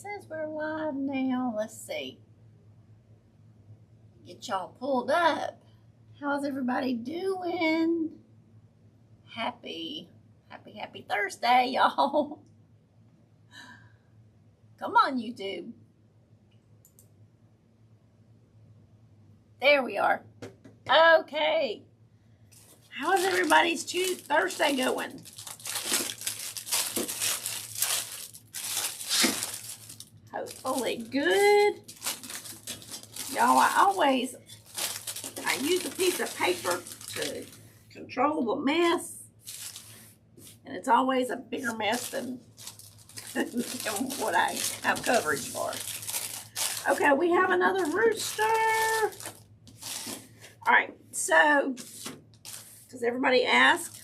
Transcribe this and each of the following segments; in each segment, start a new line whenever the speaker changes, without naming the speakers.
says we're live now. Let's see. Get y'all pulled up. How's everybody doing? Happy Thursday, y'all. Come on, YouTube. There we are. Okay. How's everybody's Thursday going? Hopefully good. Y'all, I use a piece of paper to control the mess. And it's always a bigger mess than what I have coverage for. Okay, we have another rooster. All right, so, does everybody ask?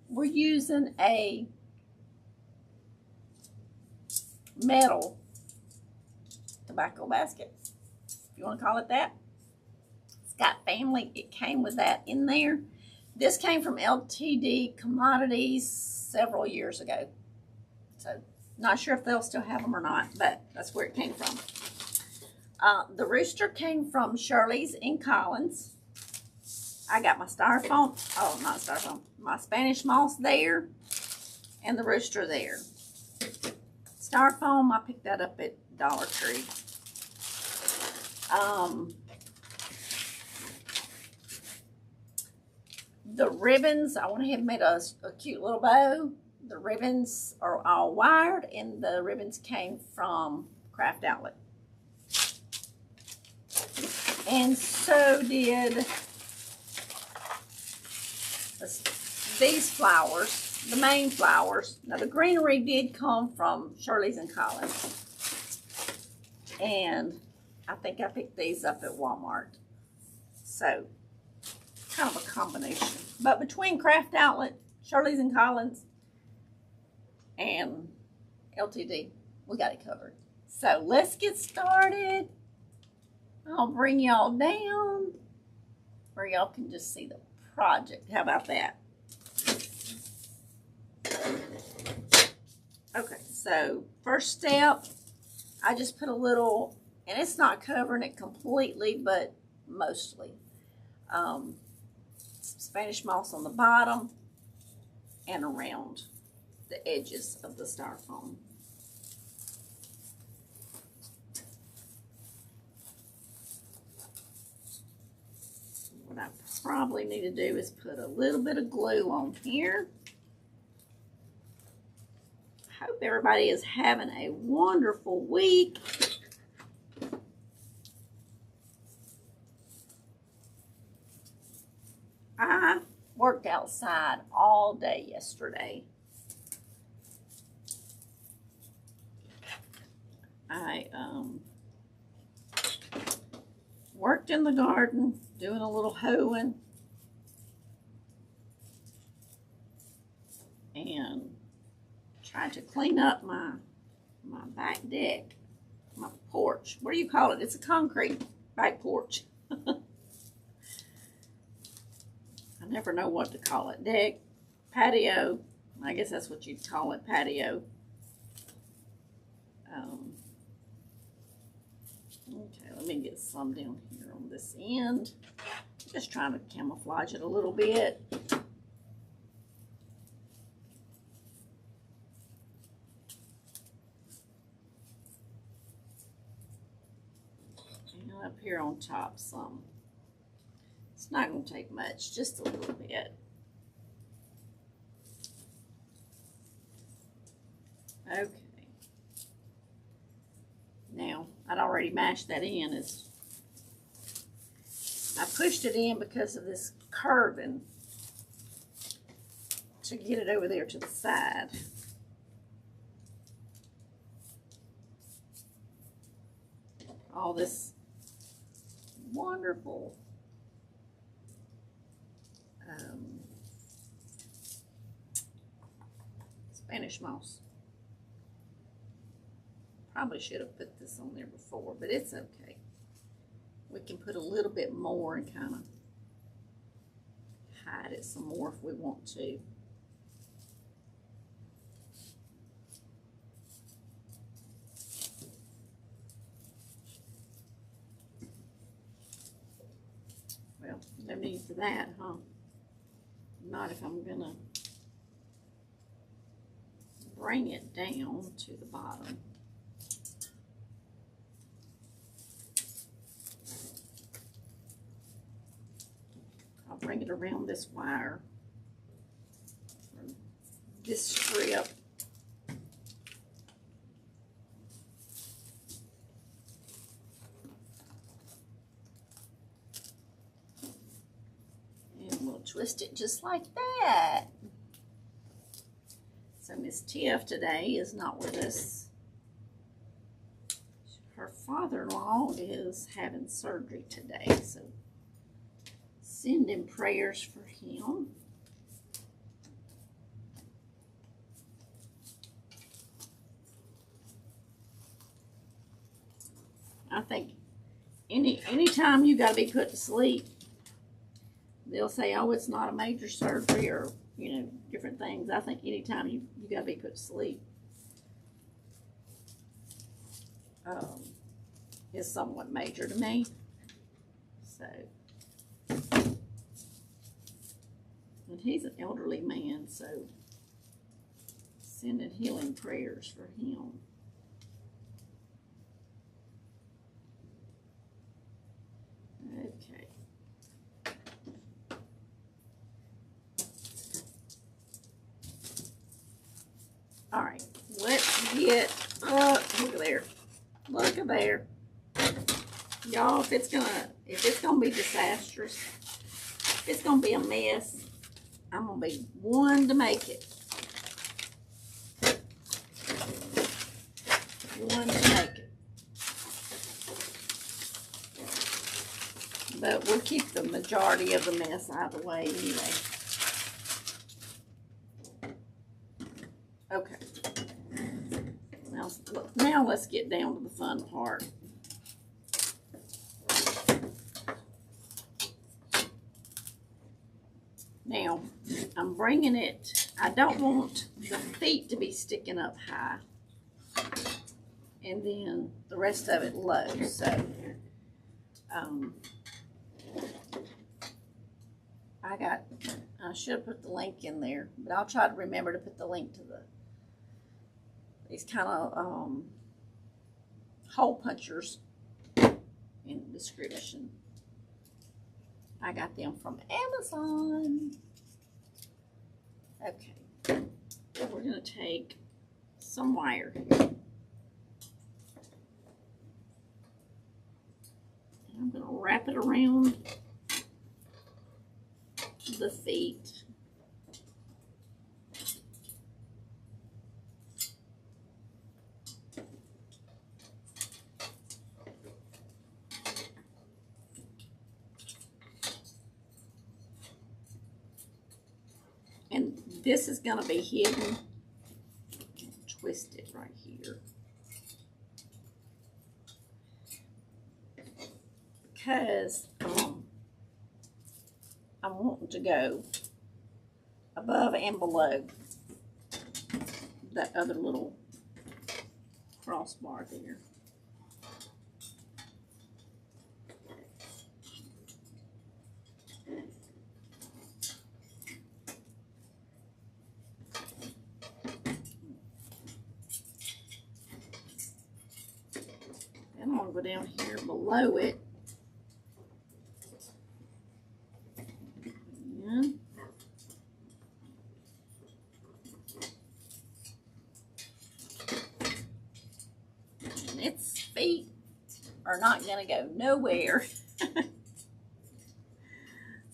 We're using a metal tobacco basket, if you want to call it that. It's got family. It came with that in there. This came from LTD Commodities several years ago. So, not sure if they'll still have them or not, but that's where it came from. The rooster came from Shirley's in Collins. I got my styrofoam, not styrofoam, my Spanish moss there, and the rooster there. Styrofoam, I picked that up at Dollar Tree. The ribbons, I went ahead and made a cute little bow. The ribbons are all wired, and the ribbons came from Craft Outlet. And so did these flowers, the main flowers. Now the greenery did come from Shirley's and Collins. And I think I picked these up at Walmart. So, kind of a combination. But between Craft Outlet, Shirley's and Collins, and LTD, we got it covered. So, let's get started. I'll bring y'all down where y'all can just see the project. How about that? Okay, so first step, I just put a little, and it's not covering it completely, but mostly. Spanish moss on the bottom and around the edges of the styrofoam. What I probably need to do is put a little bit of glue on here. I hope everybody is having a wonderful week. I worked outside all day yesterday. I worked in the garden, doing a little hoeing, and tried to clean up my back deck, my porch. What do you call it? It's a concrete back porch. I never know what to call it. Deck, patio. I guess that's what you'd call it, patio. Okay, let me get some down here on this end. Just trying to camouflage it a little bit. And up here on top some. It's not going to take much, just a little bit. Okay. Now, I'd already mashed that in. I pushed it in because of this curving to get it over there to the side. All this wonderful Spanish moss. Probably should have put this on there before, but it's okay. We can put a little bit more and kind of hide it some more if we want to. to that, huh? Not if I'm gonna bring it down to the bottom. I'll bring it around this wire, or this strip. Twist it just like that. So Miss Tiff today is not with us. Her father-in-law is having surgery today, so sending prayers for him. I think anytime you gotta be put to sleep, they'll say, oh, it's not a major surgery, or, you know, different things. I think anytime you got to be put to sleep is somewhat major to me. So, and he's an elderly man, so sending healing prayers for him. Okay. All right, let's get, look at there, look at there. Y'all, if it's gonna be disastrous, if it's gonna be a mess, I'm gonna be one to make it. One to make it. But we'll keep the majority of the mess out of the way anyway. Okay. Now let's get down to the fun part. Now, I'm bringing it, I don't want the feet to be sticking up high, and then the rest of it low. So, I should have put the link in there, but I'll try to remember to put the link to these kind of hole punchers in the description. I got them from Amazon. Okay, we're going to take some wire here. And I'm going to wrap it around the feet. And this is going to be hidden. Twist it right here. Because I'm wanting to go above and below that other little crossbar there. And I'm going to go down here below it. Its feet are not going to go nowhere.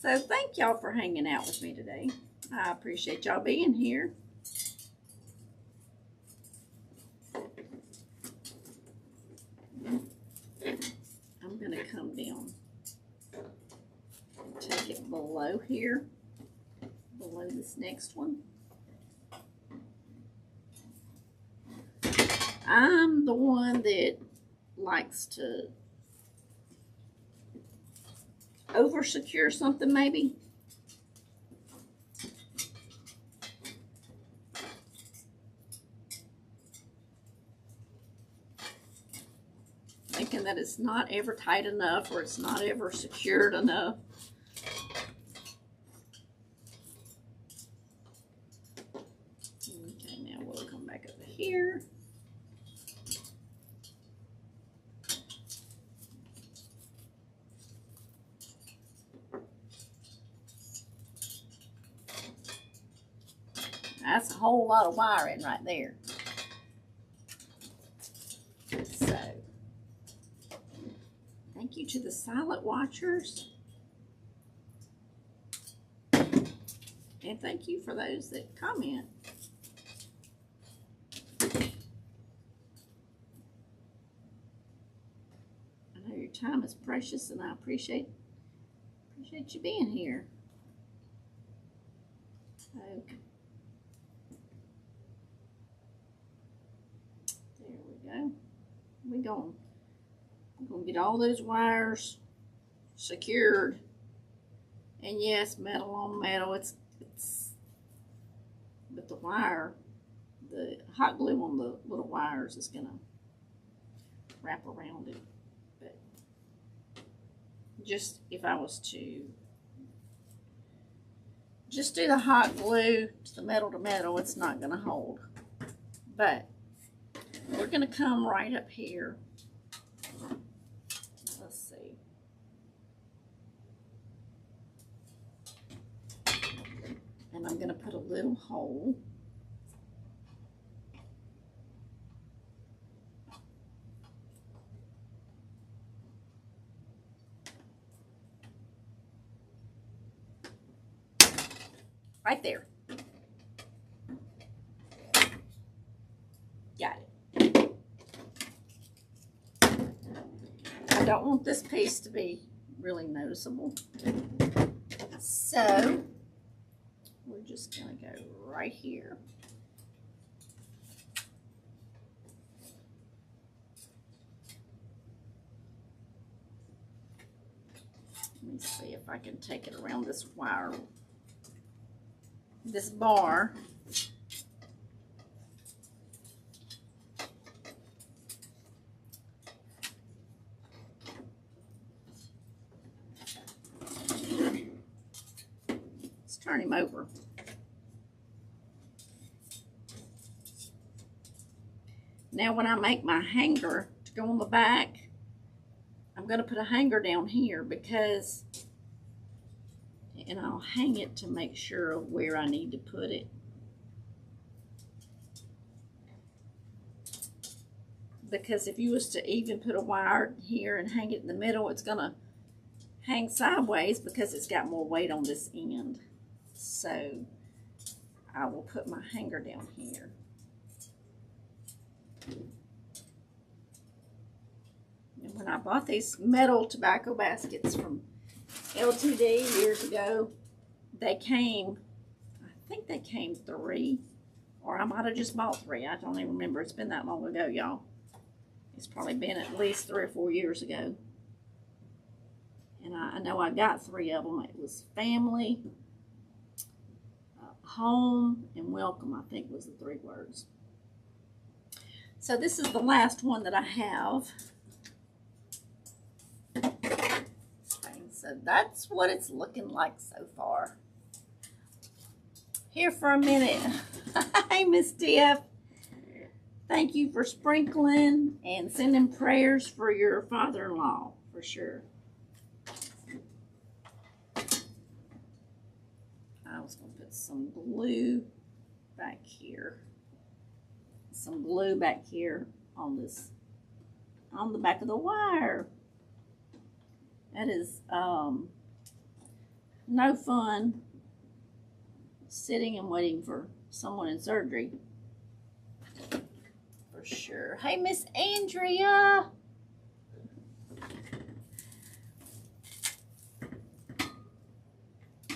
So thank y'all for hanging out with me today. I appreciate y'all being here. I'm going to come down and take it below here, below this next one. I'm the one that likes to over-secure something, maybe. Thinking that it's not ever tight enough or it's not ever secured enough. whole lot of wiring right there. So, thank you to the silent watchers. And thank you for those that comment. I know your time is precious, and I appreciate you being here. Okay. There we go. We're gonna get all those wires secured. And yes, metal on metal. But the wire, the hot glue on the little wires is gonna wrap around it. But just if I was to just do the hot glue to metal, it's not gonna hold. But we're gonna come right up here. Let's see. And I'm going to put a little hole. Right there. Got it. I don't want this piece to be really noticeable. So we're just going to go right here. Let me see if I can take it around this wire, this bar. Let's turn him over. Now when I make my hanger to go on the back, I'm going to put a hanger down here because, and I'll hang it to make sure of where I need to put it. Because if you was to even put a wire here and hang it in the middle, it's going to hang sideways because it's got more weight on this end. So I will put my hanger down here. And when I bought these metal tobacco baskets from LTD years ago, they came, I think they came 3, or I might have just bought 3. I don't even remember. It's been that long ago, y'all. It's probably been at least 3 or 4 years ago. And I know I got 3 of them. It was family, home, and welcome, I think was the 3 words. So this is the last one that I have. So that's what it's looking like so far. Here for a minute. Hey, Miss Tiff. Thank you for sprinkling and sending prayers for your father-in-law, for sure. I was going to put some glue back here. Some glue back here on this, on the back of the wire. That is no fun sitting and waiting for someone in surgery. For sure. Hey, Miss Andrea.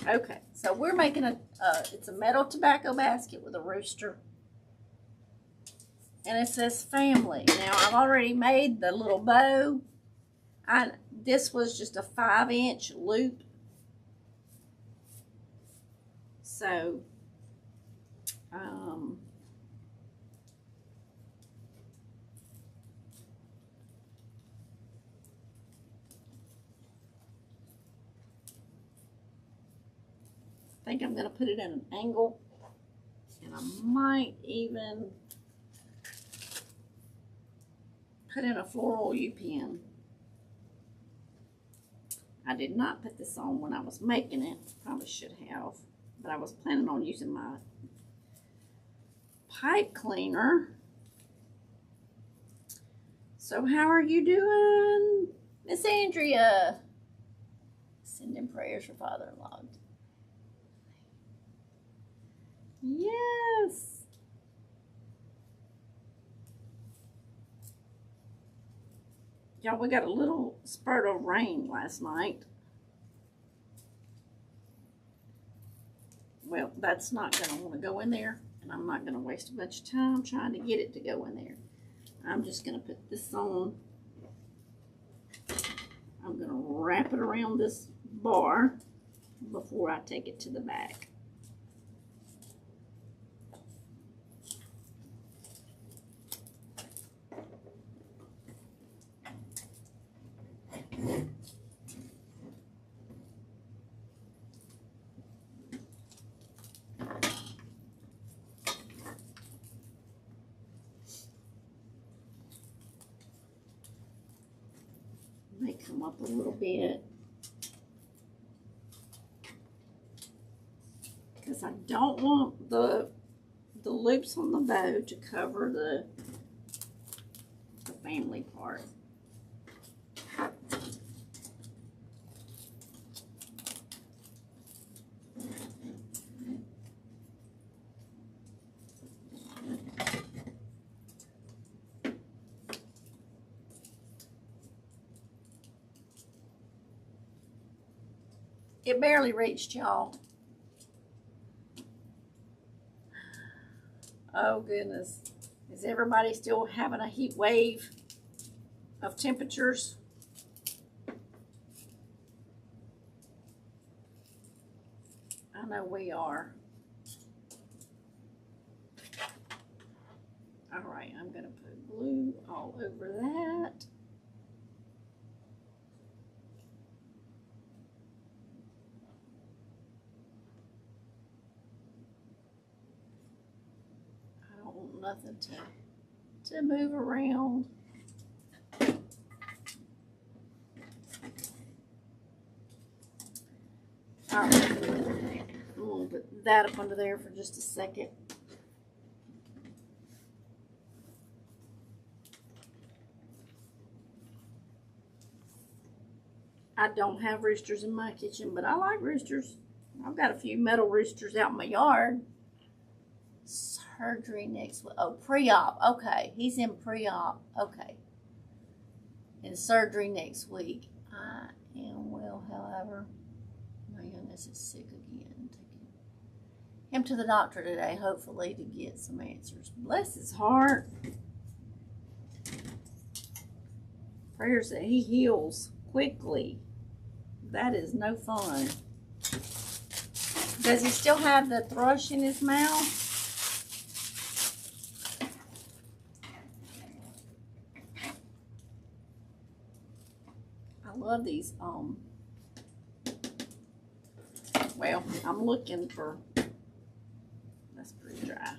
Okay, so we're making it's a metal tobacco basket with a rooster. And it says family. Now, I've already made the little bow. This was just a 5-inch loop. So, I think I'm going to put it in an angle. And I might even put in a floral U-pin. I did not put this on when I was making it. Probably should have. But I was planning on using my pipe cleaner. So how are you doing, Miss Andrea? Sending prayers for father-in-law. Yes. Y'all, we got a little spurt of rain last night. Well, that's not going to want to go in there, and I'm not going to waste a bunch of time trying to get it to go in there. I'm just going to put this on. I'm going to wrap it around this bar before I take it to the back. May come up a little bit because I don't want the loops on the bow to cover the family part. It barely reached, y'all. Oh, goodness. Is everybody still having a heat wave of temperatures? I know we are. All right, I'm going to put glue all over that. Nothing to move around. All right, I'm gonna put that up under there for just a second. I don't have roosters in my kitchen, but I like roosters. I've got a few metal roosters out in my yard. Surgery next week. Oh, pre-op. Okay, he's in pre-op. Okay. And surgery next week. I am well, however. My youngest is sick again. Taking him to the doctor today, hopefully, to get some answers. Bless his heart. Prayers that he heals quickly. That is no fun. Does he still have the thrush in his mouth? I love these, well, I'm looking for, that's pretty dry.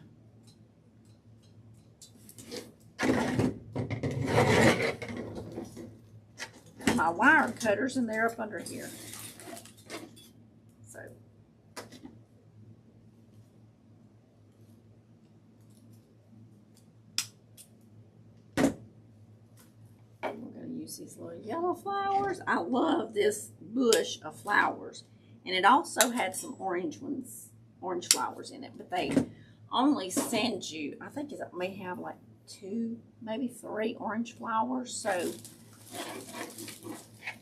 My wire cutters, and they're up under here. So, we're going to use these little yellow flowers. I love this bush of flowers. And it also had some orange ones, orange flowers in it. But they only send you, I think it may have like 2, maybe 3 orange flowers. So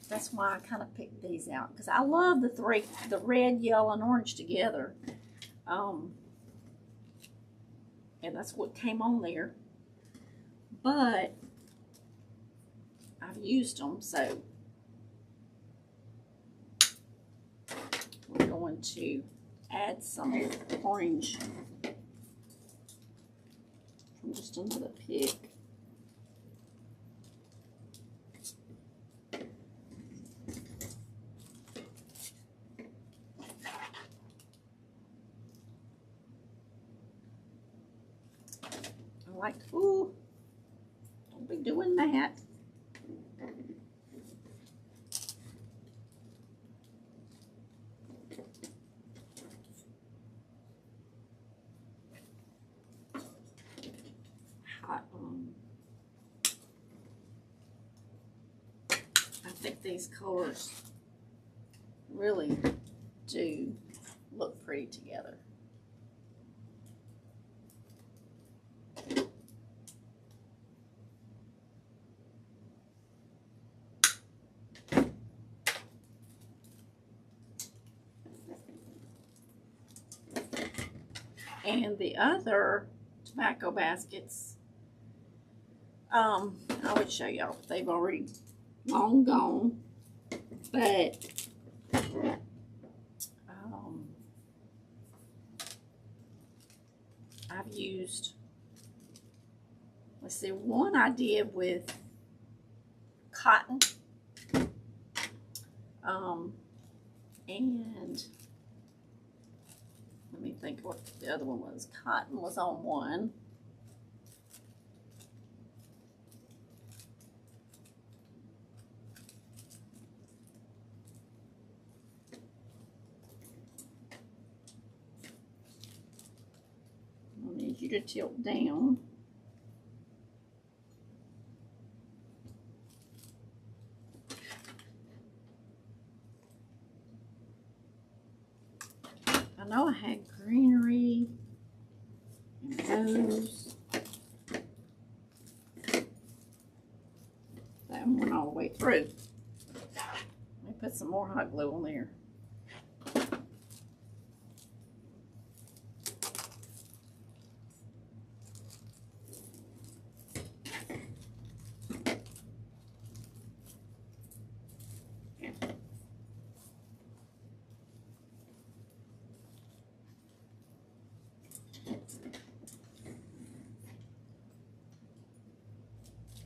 that's why I kind of picked these out. Because I love the red, yellow, and orange together. And that's what came on there. But I've used them, so we're going to add some orange from just another pick. I like, ooh, don't be doing that. I think these colors really do look pretty together. And the other tobacco baskets, I would show y'all, they've already long gone, but I've used, let's see, one I did with cotton, and let me think what the other one was. Cotton was on one. I need you to tilt down. I know I had greenery and those. That one went all the way through. Let me put some more hot glue on there.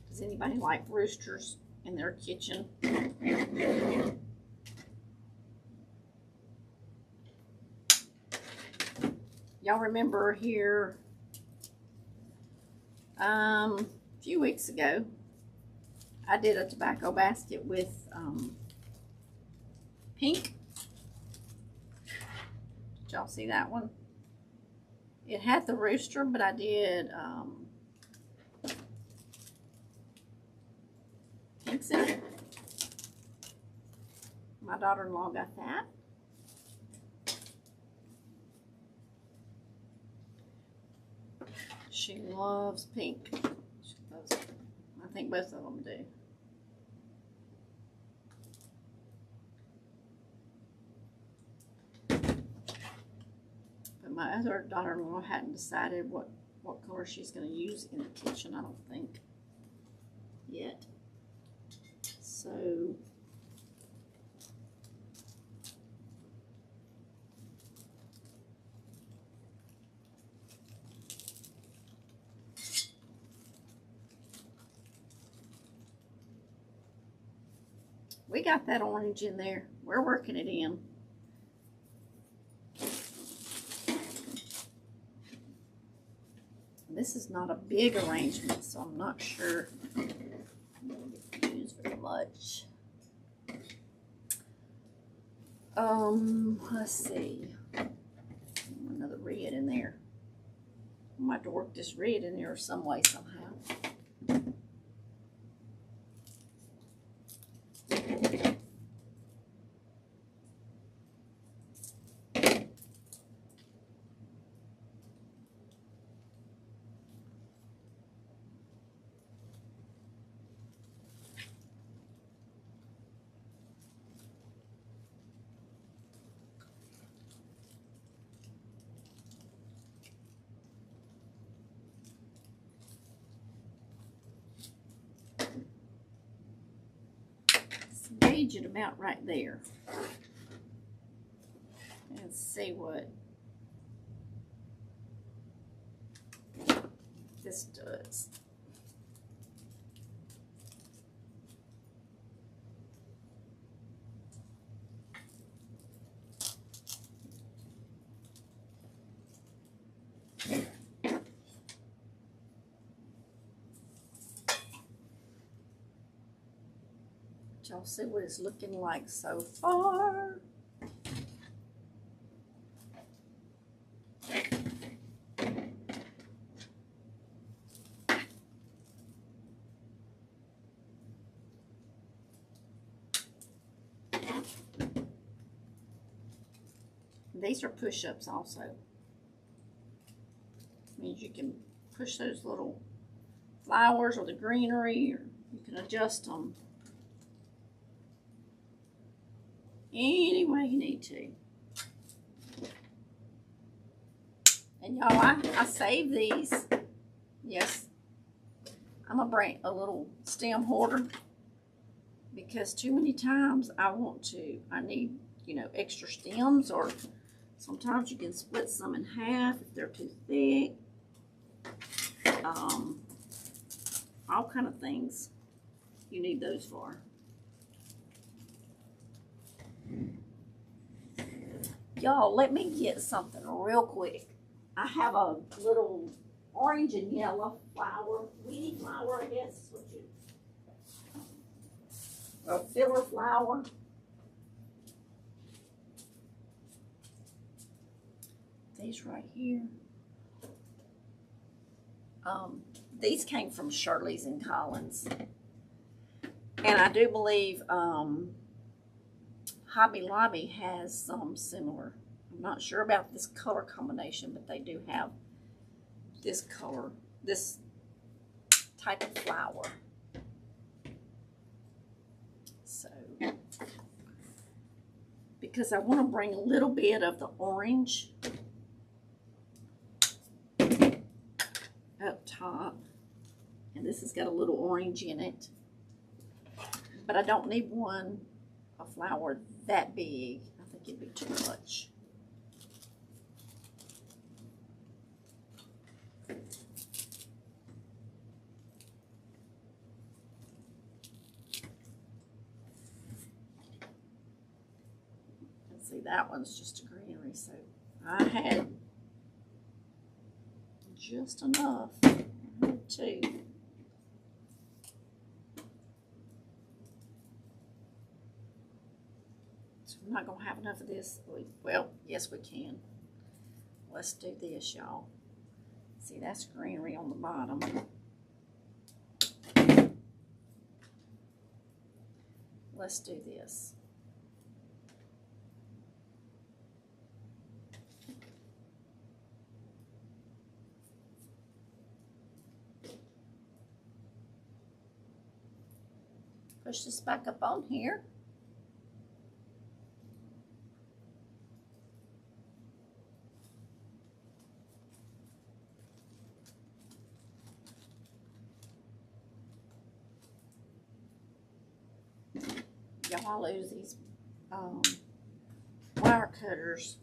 Does anybody like roosters in their kitchen? Y'all remember here a few weeks ago, I did a tobacco basket with pink. Did y'all see that one? It had the rooster, but I did pinks in it. My daughter-in-law got that. She loves pink. She loves it. I think both of them do. But my other daughter-in-law hadn't decided what color she's going to use in the kitchen, I don't think, yet. So we got that orange in there. We're working it in. This is not a big arrangement, so I'm not sure I'm going to use very much. Let's see. Another red in there. I might have to work this red in there some way, somehow. Gauge it about right there and see what this does. Y'all see what it's looking like so far. These are push-ups also. Means you can push those little flowers or the greenery, or you can adjust them any way you need to. And y'all, I save these. Yes, I'm gonna bring a little stem hoarder because too many times I need, you know, extra stems, or sometimes you can split some in half if they're too thick. All kind of things you need those for. Y'all, let me get something real quick. I have a little orange and yellow flower, weedy flower, I guess is what a filler flower. These right here. These came from Shirley's in Collins. And I do believe Hobby Lobby has some similar. I'm not sure about this color combination, but they do have this color, this type of flower. So, because I want to bring a little bit of the orange up top, and this has got a little orange in it, but I don't need a flower that big. I think it'd be too much. See, that one's just a greenery, so I had just enough. I had two. So I'm not going to have enough of this. Well, yes, we can. Let's do this, y'all. See, that's greenery on the bottom. Let's do this. Push this back up on here. Y'all, I lose these wire cutters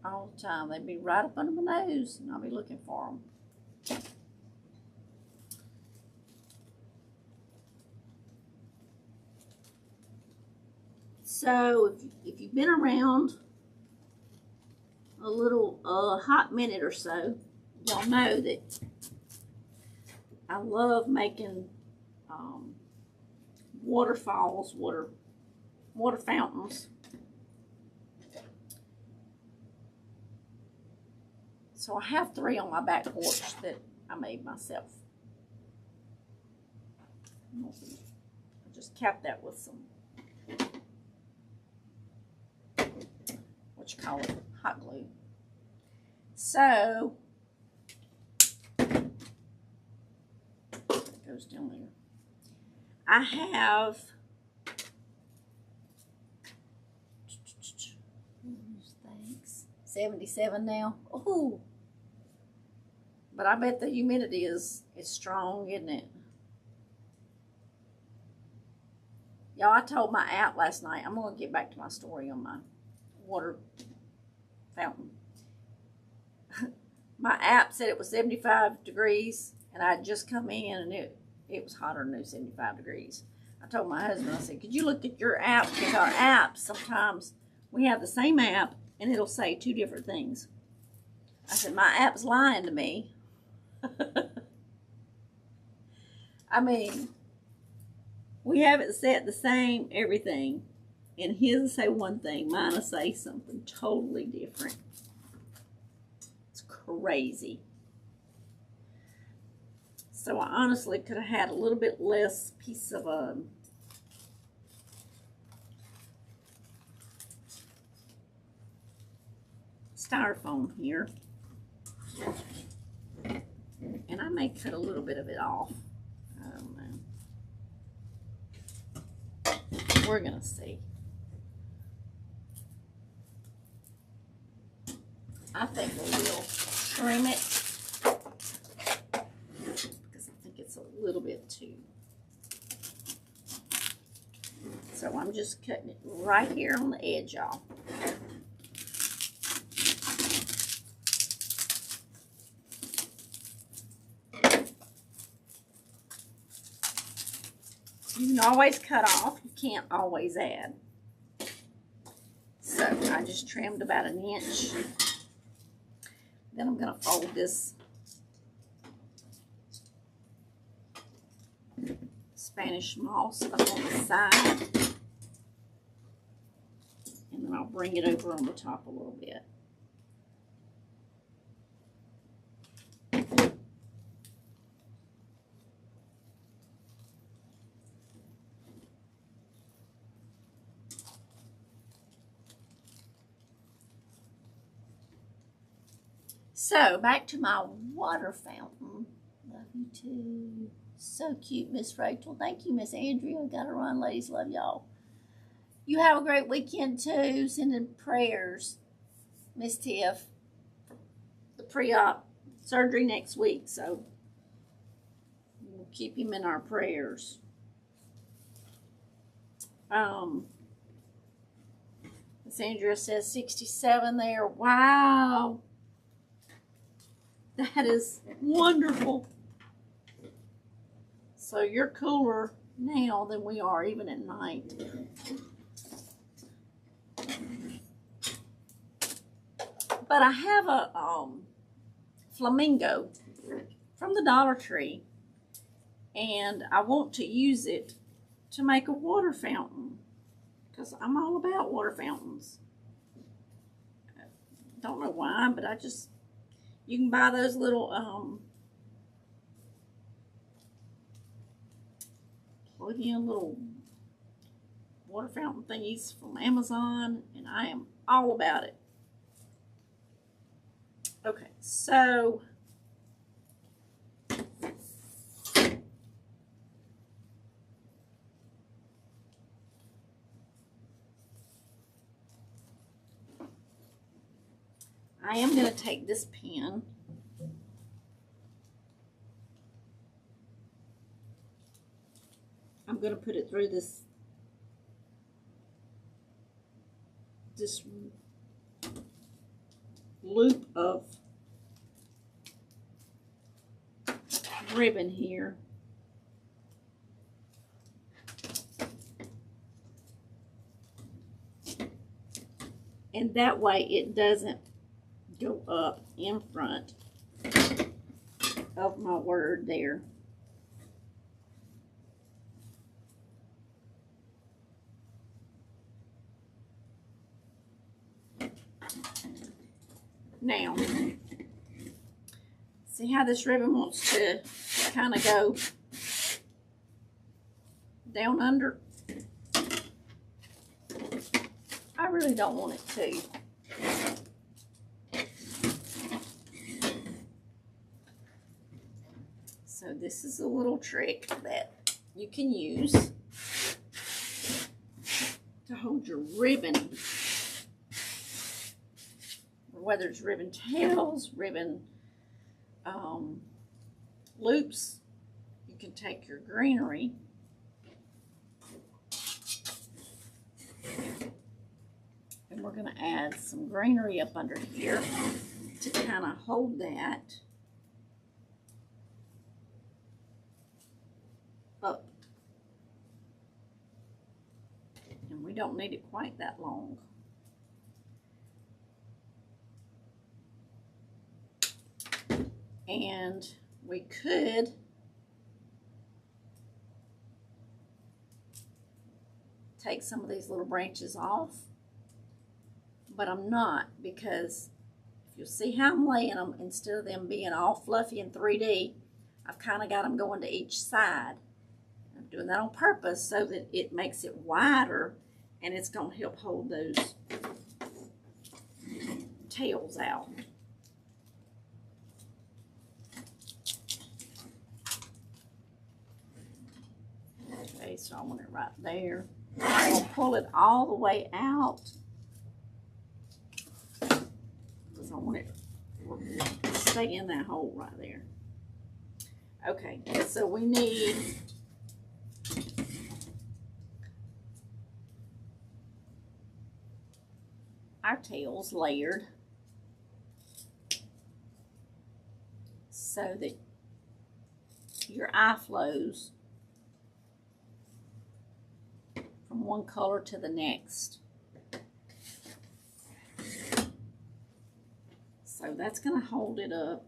all the time. They'd be right up under my nose, and I'll be looking for them. So if you've been around a little hot minute or so, y'all know that I love making waterfalls, water fountains. So I have 3 on my back porch that I made myself. I just capped that with some, what you call it, hot glue. So it goes down there. I have 77 now. Oh, but I bet the humidity is strong, isn't it? Y'all, I told my app last night, I'm going to get back to my story on my water fountain. My app said it was 75 degrees, and I had just come in, and it was hotter than those 75 degrees. I told my husband, I said, could you look at your app? Because our apps, sometimes we have the same app, and it'll say 2 different things. I said, my app's lying to me. I mean, we have it set the same everything, and his will say one thing, mine will say something totally different. It's crazy. So I honestly could have had a little bit less piece of styrofoam here. And I may cut a little bit of it off. I don't know. We're going to see. I think we will trim it because I think it's a little bit too. So I'm just cutting it right here on the edge, y'all. You can always cut off. You can't always add. So I just trimmed about 1 inch. Then I'm going to fold this Spanish moss up on the side. And then I'll bring it over on the top a little bit. So, back to my water fountain. Love you too. So cute, Miss Rachel. Thank you, Miss Andrea. Gotta run, ladies. Love y'all. You have a great weekend too. Sending prayers, Miss Tiff. The pre-op surgery next week, so we'll keep him in our prayers. Miss Andrea says 67 there. Wow. That is wonderful. So you're cooler now than we are even at night. But I have a flamingo from the Dollar Tree, and I want to use it to make a water fountain because I'm all about water fountains. Don't know why, but you can buy those little plug-in little water fountain thingies from Amazon, and I am all about it. Okay, so I am going to take this pen I'm going to put it through this loop of ribbon here. And that way it doesn't go up in front of my word there. Now, see how this ribbon wants to kind of go down under? I really don't want it to. So this is a little trick that you can use to hold your ribbon, whether it's ribbon tails, ribbon loops. You can take your greenery and we're going to add some greenery up under here to kind of hold that up. And we don't need it quite that long. And we could take some of these little branches off, but I'm not, because if you'll see how I'm laying them, instead of them being all fluffy and 3D, I've kind of got them going to each side. I'm doing that on purpose so that it makes it wider, and it's going to help hold those tails out. Okay, so I want it right there. I'm going to pull it all the way out because I want it to stay in that hole right there. Okay, so we need our tails layered so that your eye flows from one color to the next. So that's going to hold it up.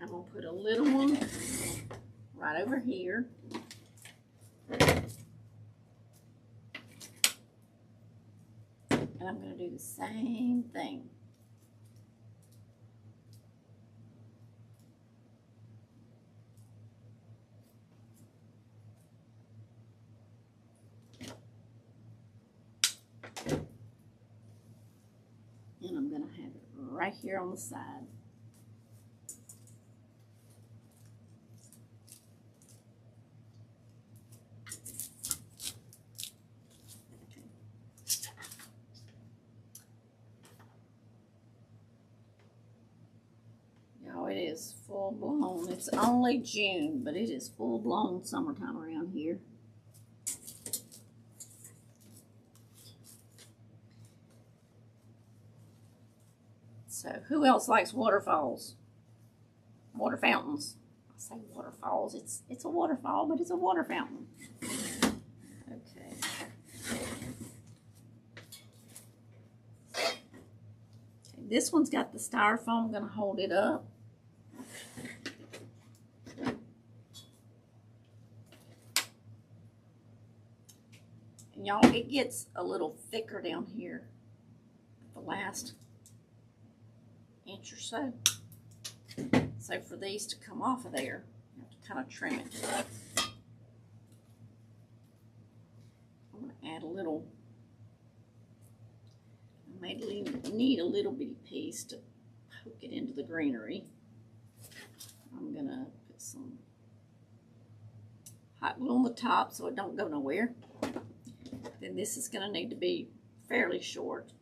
I'm going to put a little one right over here. And I'm going to do the same thing. And I'm going to have it right here on the side. Y'all, it is full blown. It's only June, but it is full blown summertime around here. So who else likes waterfalls? Water fountains. I say waterfalls. It's a waterfall, but it's a water fountain. Okay. Okay, this one's got the styrofoam. I'm going to hold it up. And y'all, it gets a little thicker down here. The last inch or so. So for these to come off of there, you have to kind of trim it. I'm going to add a little, I may need a little bitty piece to poke it into the greenery. I'm going to put some hot glue on the top so it don't go nowhere. Then this is going to need to be fairly short.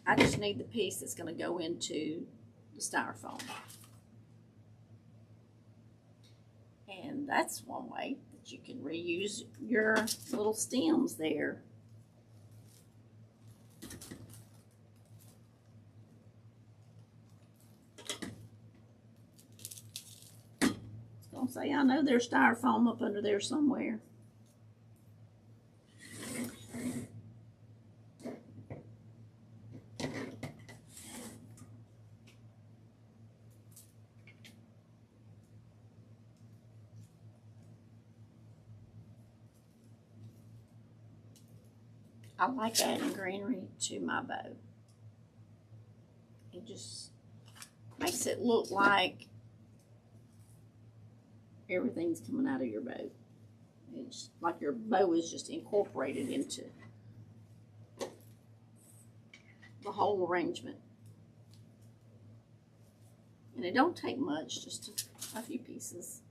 I just need the piece that's going to go into the styrofoam. And that's one way that you can reuse your little stems there. I was going to say, I know there's styrofoam up under there somewhere. I like adding greenery to my bow. It just makes it look like everything's coming out of your bow. It's like your bow is just incorporated into the whole arrangement. And it don't take much, just a few pieces.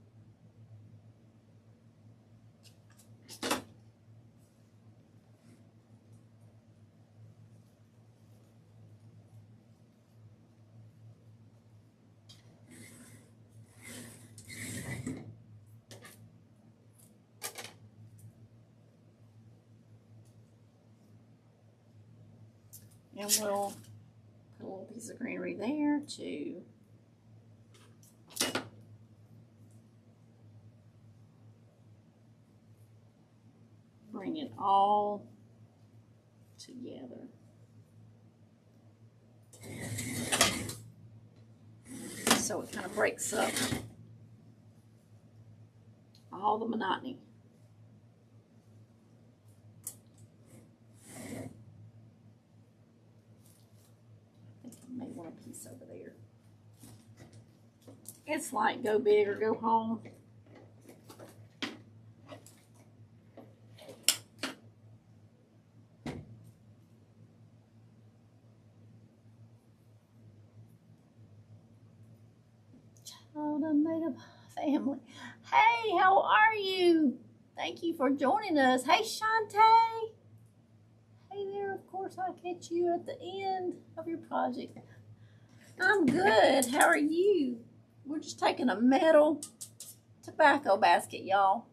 And we'll put a little piece of greenery there to bring it all together. So it kind of breaks up all the monotony. One piece over there. It's like go big or go home. done made a family. Hey, how are you? Thank you for joining us. Hey, Shantae. Hey there, of course I'll catch you at the end of your project. I'm good. How are you? We're just taking a metal tobacco basket, y'all.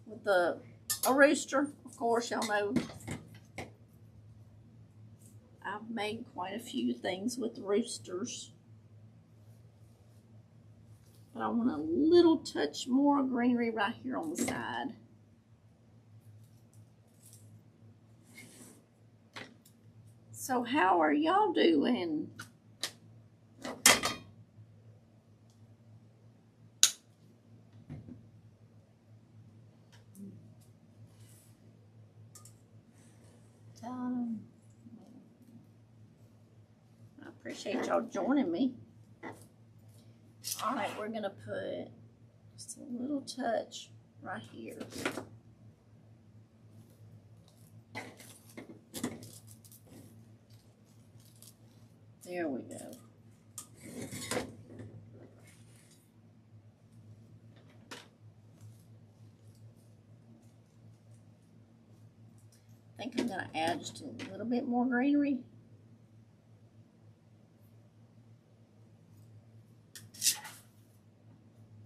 With a rooster. Of course, y'all know I've made quite a few things with roosters. But I want a little touch more greenery right here on the side. So how are y'all doing? I appreciate y'all joining me. All right, we're gonna put just a little touch right here. There we go. I think I'm gonna add just a little bit more greenery.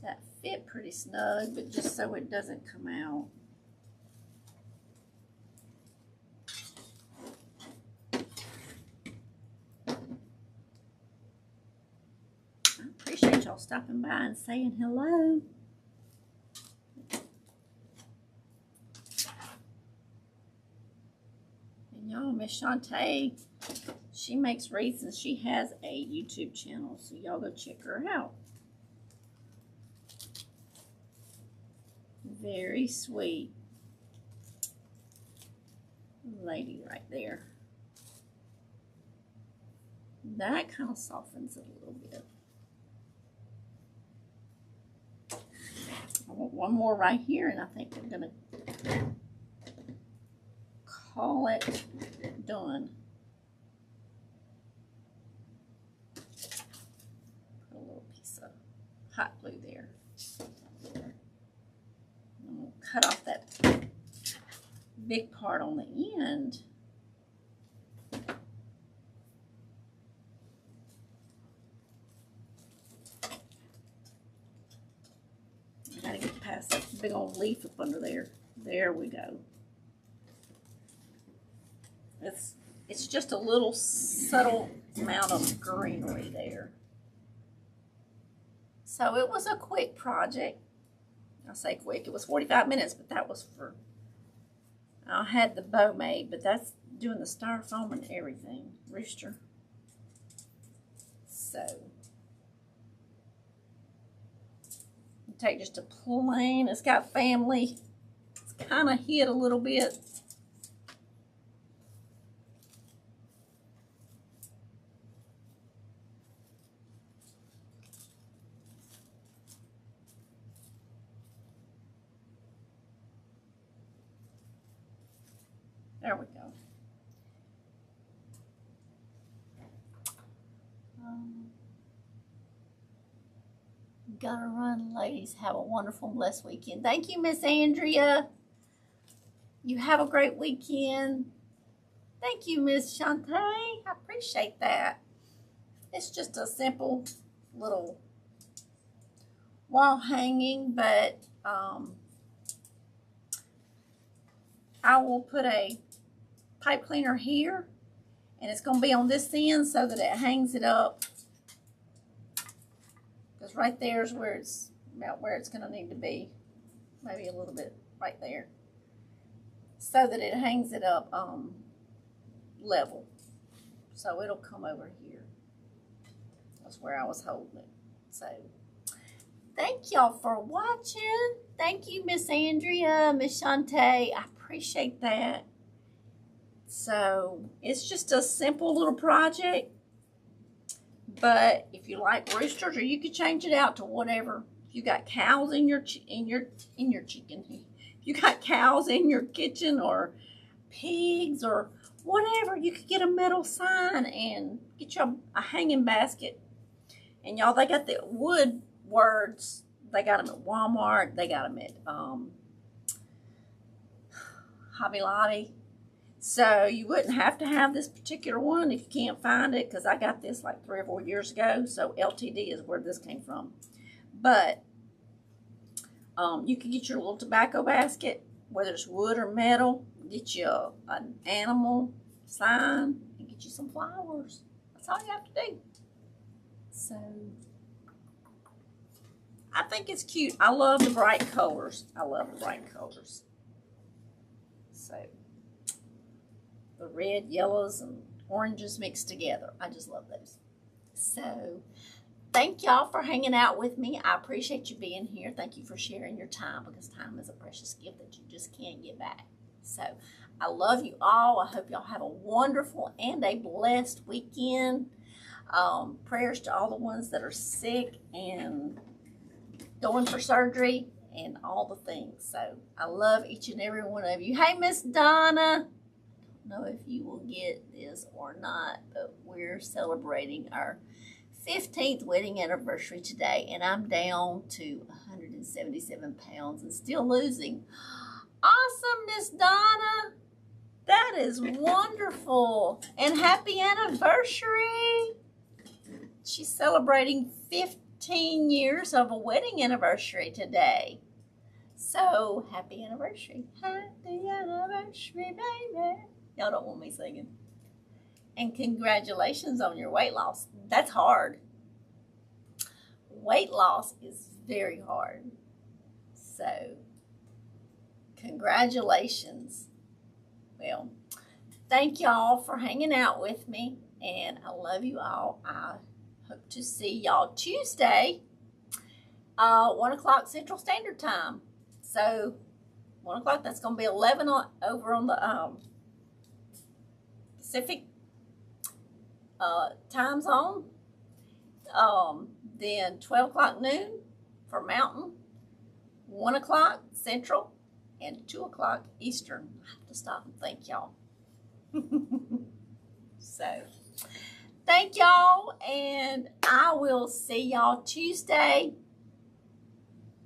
That fit pretty snug, but just so it doesn't come out. I appreciate y'all stopping by and saying hello. And y'all, Miss Shantae, she makes wreaths and she has a YouTube channel, so y'all go check her out. Very sweet lady right there. That kind of softens it a little bit. I want one more right here, and I think we're gonna call it done. Put a little piece of hot glue there. And we'll cut off that big part on the end. I gotta get past that big old leaf up under there. There we go. It's just a little subtle amount of greenery there. So it was a quick project. I say quick, it was 45 minutes, but that was for, I had the bow made, but that's doing the styrofoam and everything, rooster. So, take just a plain, it's got family, it's kind of hid a little bit. There we go. Gotta run, ladies. Have a wonderful, blessed weekend. Thank you, Miss Andrea. You have a great weekend. Thank you, Miss Shantae. I appreciate that. It's just a simple little wall hanging, but I will put a pipe cleaner here, and it's going to be on this end so that it hangs it up, because right there is where it's about where it's going to need to be, maybe a little bit right there, so that it hangs it up level, so it'll come over here. That's where I was holding it. So thank y'all for watching. Thank you, Miss Andrea, Miss Shantae. I appreciate that. So it's just a simple little project, but if you like roosters, or you could change it out to whatever. If you got cows in your chicken, if you got cows in your kitchen, or pigs, or whatever, you could get a metal sign and get you a hanging basket And y'all, they got the wood words. They got them at Walmart. They got them at Hobby Lobby. So you wouldn't have to have this particular one if you can't find it, because I got this like 3 or 4 years ago. So LTD is where this came from. But you can get your little tobacco basket, whether it's wood or metal. Get you an animal sign and get you some flowers. That's all you have to do. So I think it's cute. I love the bright colors. I love the bright colors. So the red, yellows, and oranges mixed together. I just love those. So thank y'all for hanging out with me. I appreciate you being here. Thank you for sharing your time, because time is a precious gift that you just can't get back. So I love you all. I hope y'all have a wonderful and a blessed weekend. Prayers to all the ones that are sick and going for surgery and all the things. So I love each and every one of you. Hey, Miss Donna. I don't know if you will get this or not, but we're celebrating our 15th wedding anniversary today, and I'm down to 177 pounds and still losing. Awesome, Miss Donna. That is wonderful. And happy anniversary. She's celebrating 15 years of a wedding anniversary today. So, happy anniversary. Happy anniversary, baby. Y'all don't want me singing. And congratulations on your weight loss. That's hard. Weight loss is very hard. So, congratulations. Well, thank y'all for hanging out with me, and I love you all. I hope to see y'all Tuesday, 1 o'clock Central Standard Time. So, 1 o'clock, that's going to be 11 over on the Pacific time zone. Then 12 o'clock noon for Mountain, 1 o'clock Central, and 2 o'clock Eastern. I have to stop and thank y'all. So, thank y'all, and I will see y'all Tuesday.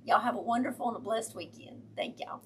Y'all have a wonderful and a blessed weekend. Thank y'all.